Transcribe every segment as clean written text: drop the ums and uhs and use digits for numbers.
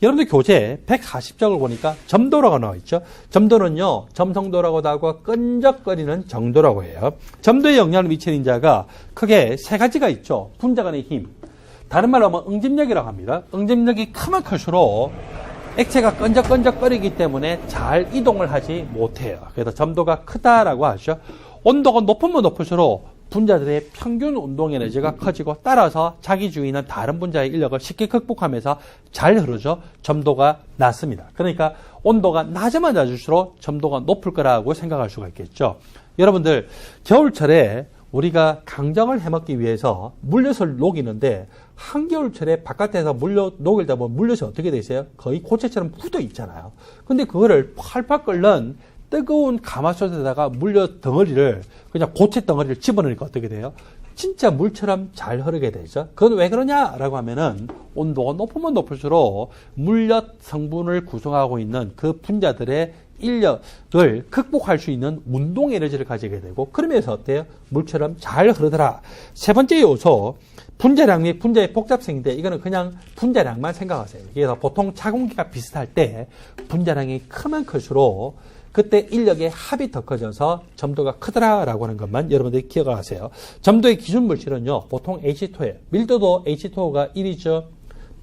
여러분들 교재 140쪽을 보니까 점도라고 나와 있죠. 점도는요, 점성도라고도 하고 끈적거리는 정도라고 해요. 점도에 영향을 미치는 자가 크게 세 가지가 있죠. 분자 간의 힘. 다른 말로 하면 응집력이라고 합니다. 응집력이 크면 클수록 액체가 끈적끈적거리기 때문에 잘 이동을 하지 못해요. 그래서 점도가 크다라고 하죠. 온도가 높으면 높을수록 분자들의 평균 운동 에너지가 커지고 따라서 자기 주위에 있는 다른 분자의 인력을 쉽게 극복하면서 잘 흐르죠. 점도가 낮습니다. 그러니까 온도가 낮으면 낮을수록 점도가 높을 거라고 생각할 수가 있겠죠. 여러분들 겨울철에 우리가 강정을 해먹기 위해서 물엿을 녹이는데 한겨울철에 바깥에서 녹일다 보면 물엿이 어떻게 되세요? 거의 고체처럼 굳어 있잖아요. 근데 그거를 팔팔 끓는 뜨거운 가마솥에다가 물엿 덩어리를 그냥 고체 덩어리를 집어넣으니까 어떻게 돼요? 진짜 물처럼 잘 흐르게 되죠. 그건 왜 그러냐라고 하면은 온도가 높으면 높을수록 물엿 성분을 구성하고 있는 그 분자들의 인력을 극복할 수 있는 운동 에너지를 가지게 되고 그러면서 어때요? 물처럼 잘 흐르더라. 세 번째 요소 분자량 및 분자의 복잡성인데 이거는 그냥 분자량만 생각하세요. 그래서 보통 차공기가 비슷할 때 분자량이 크면 클수록 그때 인력의 합이 더 커져서 점도가 크더라라고 하는 것만 여러분들이 기억하세요. 점도의 기준 물질은요. 보통 H2예요. 밀도도 H2가 1이죠.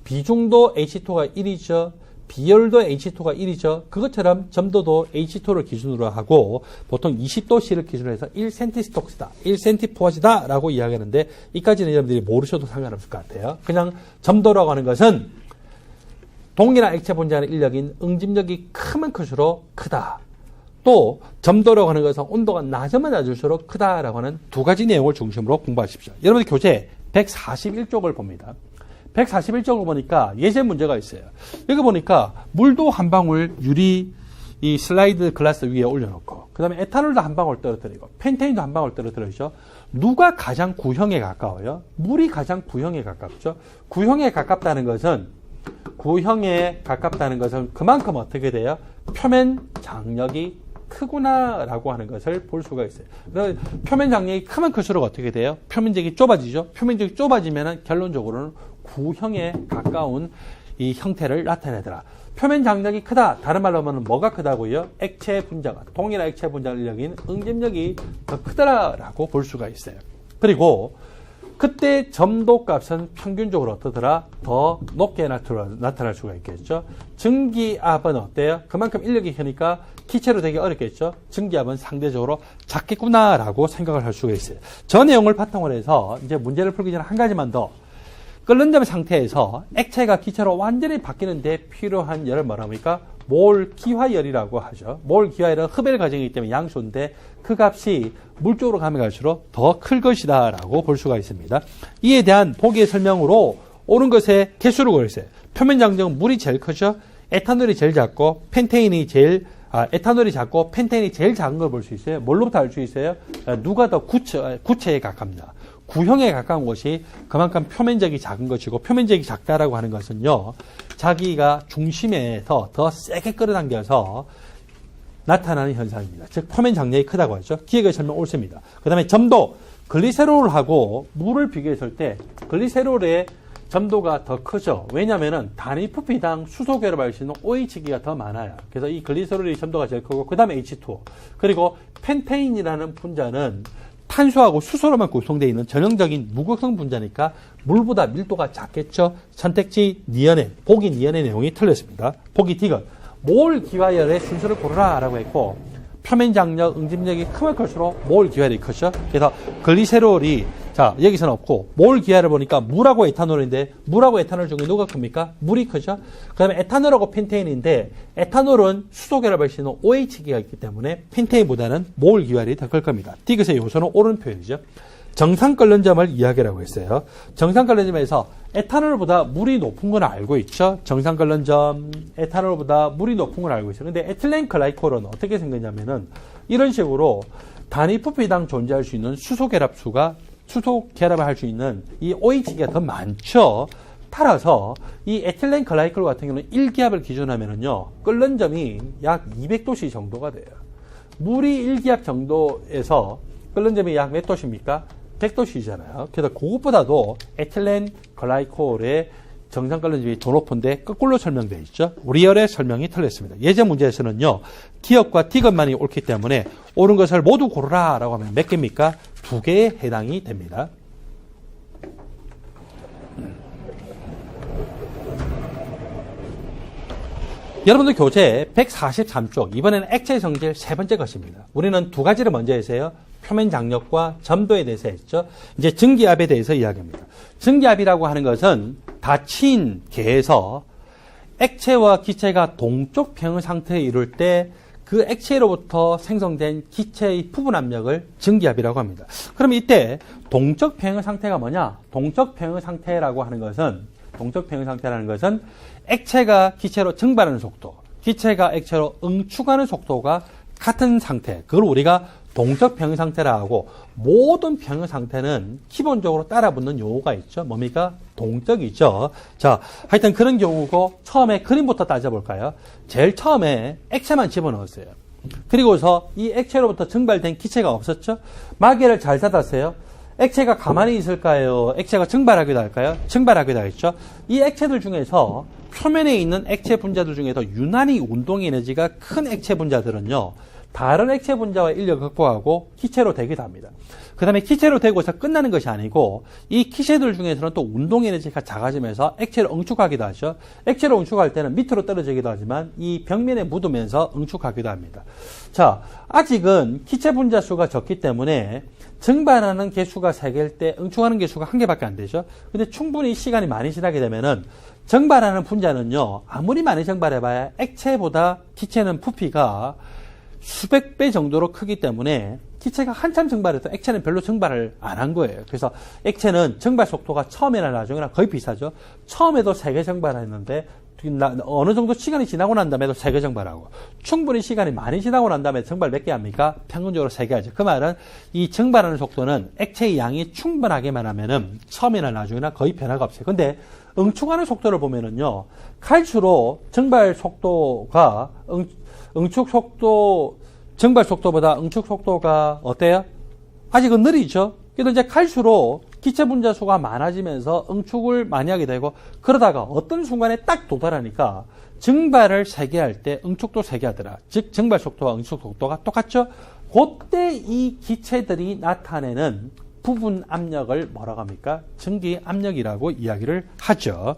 비중도 H2가 1이죠. 비열도 H2가 1이죠. 그것처럼 점도도 H2를 기준으로 하고 보통 20도씨를 기준으로 해서 1cm스톡스다, 1cm포화지다 라고 이야기하는데 이까지는 여러분들이 모르셔도 상관없을 것 같아요. 그냥 점도라고 하는 것은 동일한 액체 분자의 인력인 응집력이 크면 클수록 크다. 또 점도라고 하는 것은 온도가 낮으면 낮을수록 크다라고 하는 두 가지 내용을 중심으로 공부하십시오. 여러분들 교재 141쪽을 봅니다. 141쪽을 보니까 예제 문제가 있어요. 여기 보니까 물도 한 방울 유리 이 슬라이드 글라스 위에 올려놓고 그 다음에 에탄올도 한 방울 떨어뜨리고 펜테인도 한 방울 떨어뜨리죠. 누가 가장 구형에 가까워요? 물이 가장 구형에 가깝죠. 구형에 가깝다는 것은 그만큼 어떻게 돼요? 표면 장력이 크구나라고 하는 것을 볼 수가 있어요. 그래서 표면 장력이 크면 클수록 어떻게 돼요? 표면적이 좁아지죠. 표면적이 좁아지면 결론적으로는 구형에 가까운 이 형태를 나타내더라. 표면 장력이 크다. 다른 말로 하면 뭐가 크다고요? 액체 분자가 동일한 액체 분자 인력인 응집력이 더 크더라라고 볼 수가 있어요. 그리고 그때 점도 값은 평균적으로 어떠더라? 더 높게 나타날 수가 있겠죠. 증기압은 어때요? 그만큼 인력이 크니까 기체로 되기 어렵겠죠. 증기압은 상대적으로 작겠구나라고 생각을 할 수가 있어요. 저 내용을 바탕으로 해서 이제 문제를 풀기 전에 한 가지만 더. 끓는 점 상태에서 액체가 기체로 완전히 바뀌는데 필요한 열을 뭐라 합니까? 몰 기화열이라고 하죠. 몰 기화열은 흡열 과정이기 때문에 양수인데 그 값이 물 쪽으로 가면 갈수록 더 클 것이다 라고 볼 수가 있습니다. 이에 대한 보기의 설명으로 옳은 것의 개수를 구했어요. 표면 장력은 물이 제일 크죠. 에탄올이 제일 작고 에탄올이 작고 펜테인이 제일 작은 걸 볼 수 있어요. 뭘로부터 알 수 있어요? 누가 더 구체에 가깝냐. 구형에 가까운 것이 그만큼 표면적이 작은 것이고 표면적이 작다라고 하는 것은요. 자기가 중심에서 더 세게 끌어당겨서 나타나는 현상입니다. 즉 표면 장력이 크다고 하죠. 기억의 설명 옳습니다. 그 다음에 점도 글리세롤하고 물을 비교했을 때 글리세롤의 점도가 더 크죠. 왜냐하면 단위 부피당 수소 결합할 수 있는 OH기가 더 많아요. 그래서 이 글리세롤의 점도가 제일 크고 그 다음에 H2O 그리고 펜테인이라는 분자는 탄소하고 수소로만 구성되어 있는 전형적인 무극성 분자니까 물보다 밀도가 작겠죠. 선택지 니은의 보기 니은의 내용이 틀렸습니다. 보기 D가 몰 기화열의 순서를 고르라라고 했고 표면 장력, 응집력이 크면 클수록 몰 기화열이 크죠. 그래서 글리세롤이 자 여기서는 없고 몰 기화를 보니까 물하고 에탄올인데 물하고 에탄올 중에 누가 큽니까? 물이 크죠. 그 다음에 에탄올하고 펜테인인데 에탄올은 수소 결합할 수 있는 OH기가 있기 때문에 펜테인보다는 몰 기화열이 더 클 겁니다. 디귿의 요소는 옳은 표현이죠. 정상 끓는 점을 이야기라고 했어요. 정상 끓는 점에서 에탄올보다 물이 높은 건 알고 있죠. 정상 끓는 점 에탄올보다 물이 높은 건 알고 있어요. 근데 에틸렌 글라이콜은 어떻게 생겼냐면은 이런 식으로 단위 부피당 존재할 수 있는 수소 결합을 할 수 있는 이 OH기가 더 많죠. 따라서 이 에틸렌 글라이콜 같은 경우는 1기압을 기준하면은요. 끓는 점이 약 200도씨 정도가 돼요. 물이 1기압 정도에서 끓는 점이 약 몇 도씨입니까? 100도씨잖아요. 그래서 그것보다도 에틸렌 글라이콜의 정상 걸림집이 더 높은데 거꾸로 설명되어 있죠. 리얼의 설명이 틀렸습니다. 예제 문제에서는요. 디귿과 디귿만이 옳기 때문에 옳은 것을 모두 고르라 라고 하면 몇 개입니까? 2개에 해당이 됩니다. 여러분들 교재 143쪽 이번에는 액체 성질 세 번째 것입니다. 우리는 두 가지를 먼저 해서요. 표면 장력과 점도에 대해서 했죠. 이제 증기압에 대해서 이야기합니다. 증기압이라고 하는 것은 닫힌 계에서 액체와 기체가 동쪽 평형 상태에 이룰 때 그 액체로부터 생성된 기체의 부분 압력을 증기압이라고 합니다. 그럼 이때 동쪽 평형 상태가 뭐냐? 동쪽 평형 상태라고 하는 것은 액체가 기체로 증발하는 속도, 기체가 액체로 응축하는 속도가 같은 상태. 그걸 우리가 동적 평형 상태라 하고 모든 평형 상태는 기본적으로 따라붙는 용어가 있죠. 뭡니까? 동적이죠. 자, 하여튼 그런 경우고 처음에 그림부터 따져볼까요? 제일 처음에 액체만 집어넣었어요. 그리고서 이 액체로부터 증발된 기체가 없었죠. 마개를 잘 닫았어요. 액체가 가만히 있을까요? 액체가 증발하기도 할까요? 증발하기도 하겠죠. 이 액체들 중에서 표면에 있는 액체 분자들 중에서 유난히 운동 에너지가 큰 액체 분자들은요. 다른 액체 분자와 인력을 극복하고 기체로 되기도 합니다. 그 다음에 기체로 되고서 끝나는 것이 아니고 이 기체들 중에서는 또 운동 에너지가 작아지면서 액체를 응축하기도 하죠. 액체를 응축할 때는 밑으로 떨어지기도 하지만 이 벽면에 묻으면서 응축하기도 합니다. 자, 아직은 기체 분자 수가 적기 때문에 증발하는 개수가 3개일 때 응축하는 개수가 1개밖에 안 되죠. 근데 충분히 시간이 많이 지나게 되면은 증발하는 분자는요, 아무리 많이 증발해봐야 액체보다 기체는 부피가 수백 배 정도로 크기 때문에 기체가 한참 증발해도 액체는 별로 증발을 안 한 거예요. 그래서 액체는 증발 속도가 처음이나 나중이나 거의 비슷하죠. 처음에도 3개 증발했는데 어느 정도 시간이 지나고 난 다음에도 3개 증발하고 충분히 시간이 많이 지나고 난 다음에 증발 몇 개 합니까? 평균적으로 3개 하죠. 그 말은 이 증발하는 속도는 액체의 양이 충분하게만 하면은 처음이나 나중이나 거의 변화가 없어요. 근데 응축하는 속도를 보면은요, 갈수록 증발 속도가 응축 속도, 증발 속도보다 응축 속도가 어때요? 아직은 느리죠? 그래도 이제 갈수록 기체 분자 수가 많아지면서 응축을 많이 하게 되고, 그러다가 어떤 순간에 딱 도달하니까 증발을 3개 할 때 응축도 3개 하더라. 즉, 증발 속도와 응축 속도가 똑같죠? 그때 이 기체들이 나타내는 부분 압력을 뭐라고 합니까? 증기 압력이라고 이야기를 하죠.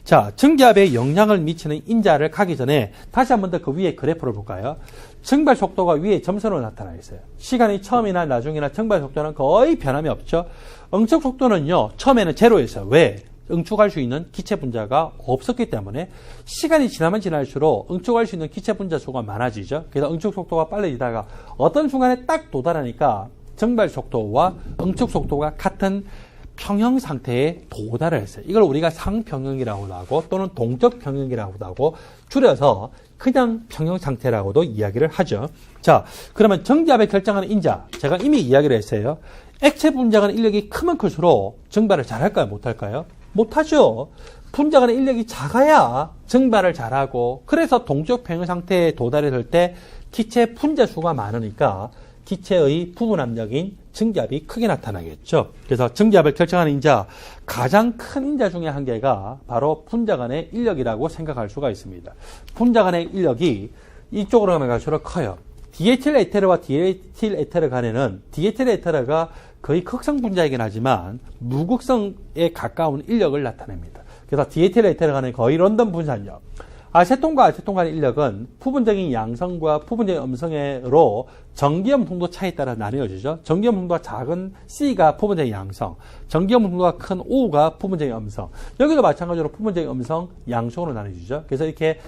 자, 증기압에 영향을 미치는 인자를 가기 전에 다시 한 번 더 그 위에 그래프를 볼까요? 증발 속도가 위에 점선으로 나타나 있어요. 시간이 처음이나 나중이나 증발 속도는 거의 변함이 없죠. 응축 속도는요, 처음에는 제로였어요. 왜? 응축할 수 있는 기체 분자가 없었기 때문에 시간이 지나면 지날수록 응축할 수 있는 기체 분자 수가 많아지죠. 그래서 응축 속도가 빨라지다가 어떤 순간에 딱 도달하니까 증발 속도와 응축 속도가 같은 평형 상태에 도달을 했어요. 이걸 우리가 상평형이라고도 하고 또는 동적 평형이라고도 하고 줄여서 그냥 평형 상태라고도 이야기를 하죠. 자, 그러면 증기압에 결정하는 인자, 제가 이미 이야기를 했어요. 액체 분자간의 인력이 크면 클수록 증발을 잘할까요? 못할까요? 못하죠. 분자간의 인력이 작아야 증발을 잘하고, 그래서 동적 평형 상태에 도달했을 때 기체 분자 수가 많으니까 기체의 부분 압력인 증기압이 크게 나타나겠죠. 그래서 증기압을 결정하는 인자, 가장 큰 인자 중에 한 개가 바로 분자 간의 인력이라고 생각할 수가 있습니다. 분자 간의 인력이 이쪽으로 가면 갈수록 커요. 디에틸 에테르와 디에틸 에테르 간에는 디에틸 에테르가 거의 극성 분자이긴 하지만 무극성에 가까운 인력을 나타냅니다. 그래서 디에틸 에테르 간에 거의 런던 분산력. 아세톤과 아세톤 간의 인력은 부분적인 양성과 부분적인 음성으로 전기염 농도 차이에 따라 나뉘어지죠. 전기염 농도가 작은 C가 부분적인 양성, 전기염 농도가 큰 O가 부분적인 음성. 여기도 마찬가지로 부분적인 음성, 양성으로 나뉘어지죠. 그래서 이렇게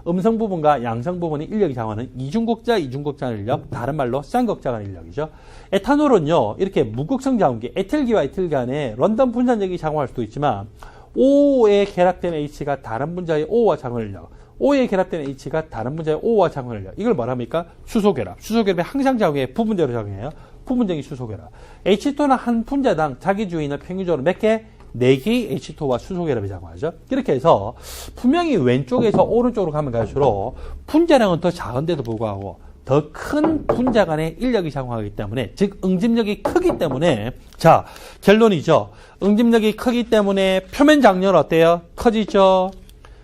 음성 부분과 양성 부분이 인력이 작용하는 이중극자, 이중극자 인력, 다른 말로 쌍극자 간의 인력이죠. 에탄올은요, 이렇게 무극성 자원기, 에틸기와 에틸 간에 런던 분산력이 작용할 수도 있지만 O에 결합된 H가 다른 분자의 O와 작용을 해요. O에 결합된 H가 다른 분자의 O와 작용을 해요. 이걸 뭐랍니까? 수소결합. 수소결합이 항상 작용해 부분적으로 작용해요. 부분적인 수소결합. H2는 한 분자당 자기 주위는 평균적으로 몇 개? 4개의 H2와 수소결합이 작용하죠. 이렇게 해서 분명히 왼쪽에서 오른쪽으로 가면 갈수록 분자량은 더 작은데도 불구하고 더 큰 분자 간의 인력이 작용하기 때문에, 즉 응집력이 크기 때문에, 자, 결론이죠. 응집력이 크기 때문에 표면 장력은 어때요? 커지죠.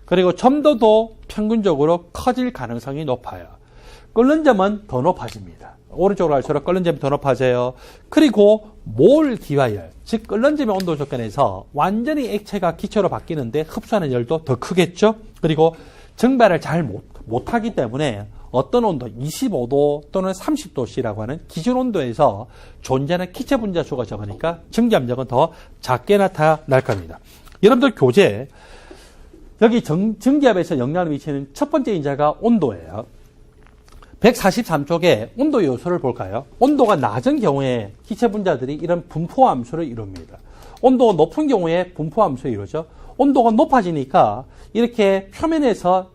그리고 점도도 평균적으로 커질 가능성이 높아요. 끓는 점은 더 높아집니다. 오른쪽으로 갈수록 끓는 점이 더 높아져요. 그리고 몰 기화열, 즉 끓는 점의 온도 조건에서 완전히 액체가 기체로 바뀌는데 흡수하는 열도 더 크겠죠. 그리고 증발을 잘 못하기 때문에 어떤 온도, 25도 또는 30도씨라고 하는 기준 온도에서 존재하는 기체 분자 수가 적으니까 증기압력은 더 작게 나타날 겁니다. 여러분들 교재, 여기 증기압에서 영향을 미치는 첫 번째 인자가 온도예요. 143쪽에 온도 요소를 볼까요? 온도가 낮은 경우에 기체 분자들이 이런 분포 함수를 이룹니다. 온도가 높은 경우에 분포 함수를 이루죠. 온도가 높아지니까 이렇게 표면에서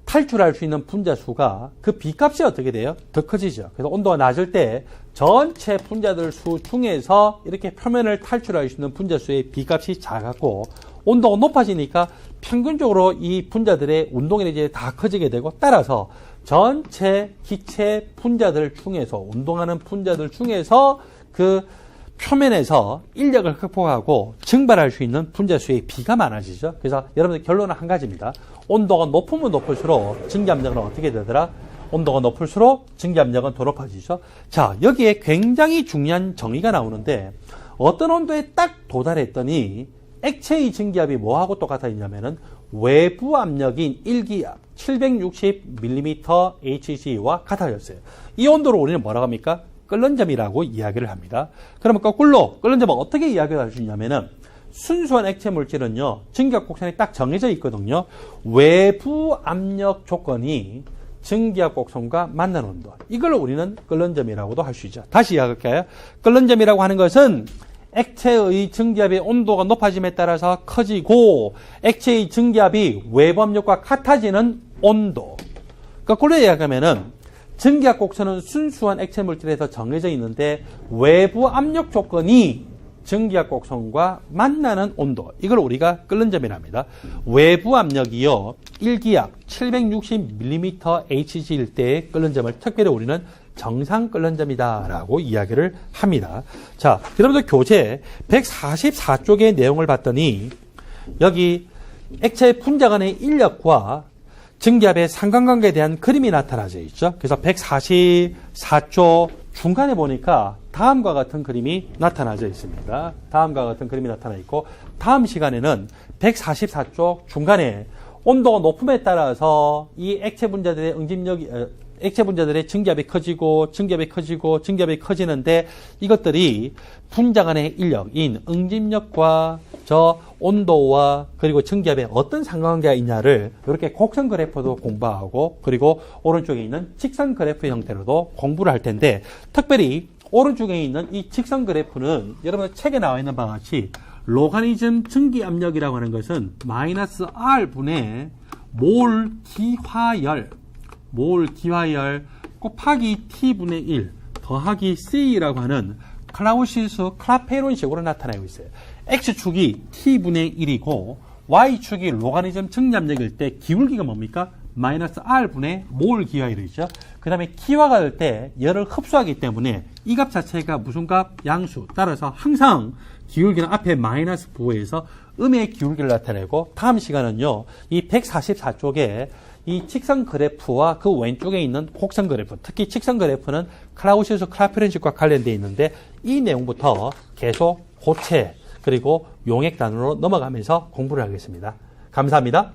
탈출할 수 있는 분자 수가 그 B값이 어떻게 돼요? 더 커지죠. 그래서 온도가 낮을 때 전체 분자들 수 중에서 이렇게 표면을 탈출할 수 있는 분자 수의 B값이 작았고, 온도가 높아지니까 평균적으로 이 분자들의 운동 에너지가 다 커지게 되고, 따라서 전체 기체 분자들 중에서, 운동하는 분자들 중에서 그 표면에서 인력을 극복하고 증발할 수 있는 분자 수의 B가 많아지죠. 그래서 여러분들 결론은 한 가지입니다. 온도가 높으면 높을수록 증기압력은 어떻게 되더라? 온도가 높을수록 증기압력은 더 높아지죠. 자, 여기에 굉장히 중요한 정의가 나오는데, 어떤 온도에 딱 도달했더니 액체의 증기압이 뭐하고 똑같아지냐면은 외부 압력인 일기압 760mm Hg와 같아졌어요. 이 온도를 우리는 뭐라고 합니까? 끓는 점이라고 이야기를 합니다. 그러면 거꾸로 끓는 점은 어떻게 이야기를 할 수 있냐면은, 순수한 액체 물질은요, 증기압 곡선이 딱 정해져 있거든요. 외부 압력 조건이 증기압 곡선과 만난 온도, 이걸 우리는 끓는 점이라고도 할 수 있죠. 다시 이야기할까요? 끓는 점이라고 하는 것은 액체의 증기압의 온도가 높아짐에 따라서 커지고, 액체의 증기압이 외부 압력과 같아지는 온도. 거꾸로 이야기하면은, 증기압 곡선은 순수한 액체 물질에서 정해져 있는데 외부 압력 조건이 증기압 곡선과 만나는 온도, 이걸 우리가 끓는 점이랍니다. 외부 압력이요, 일기압 760mm Hg일 때의 끓는 점을 특별히 우리는 정상 끓는 점이다 라고 이야기를 합니다. 자, 여러분들 교재 144쪽의 내용을 봤더니 여기 액체 분자 간의 인력과 증기압의 상관관계에 대한 그림이 나타나져 있죠. 그래서 144쪽 중간에 보니까 다음과 같은 그림이 나타나져 있습니다. 다음과 같은 그림이 나타나 있고, 다음 시간에는 144쪽 중간에 온도가 높음에 따라서 이 액체 분자들의 응집력이, 액체 분자들의 증기압이 커지고 증기압이 커지고 증기압이 커지는데, 이것들이 분자 간의 인력인 응집력과 저 온도와 그리고 증기압에 어떤 상관관계가 있냐를 이렇게 곡선 그래프도 공부하고, 그리고 오른쪽에 있는 직선 그래프 형태로도 공부를 할 텐데, 특별히 오른쪽에 있는 이 직선 그래프는 여러분 책에 나와 있는 바와 같이 로가리즘 증기압력이라고 하는 것은 마이너스 R분의 몰 기화열 곱하기 T분의 1 더하기 C라고 하는 클라우시우스 클라페론식으로 나타나고 있어요. X축이 T분의 1이고 Y축이 로가리즘 증기압력일 때 기울기가 뭡니까? 마이너스 R분의 몰 기화열이죠. 그 다음에 기화가 될 때 열을 흡수하기 때문에 이 값 자체가 무슨 값? 양수. 따라서 항상 기울기는 앞에 마이너스 부호에서 음의 기울기를 나타내고, 다음 시간은요, 이 144쪽에 이 직선 그래프와 그 왼쪽에 있는 곡선 그래프, 특히 직선 그래프는 클라우시우스 클라페론식과 관련되어 있는데, 이 내용부터 계속 고체 그리고 용액 단으로 넘어가면서 공부를 하겠습니다. 감사합니다.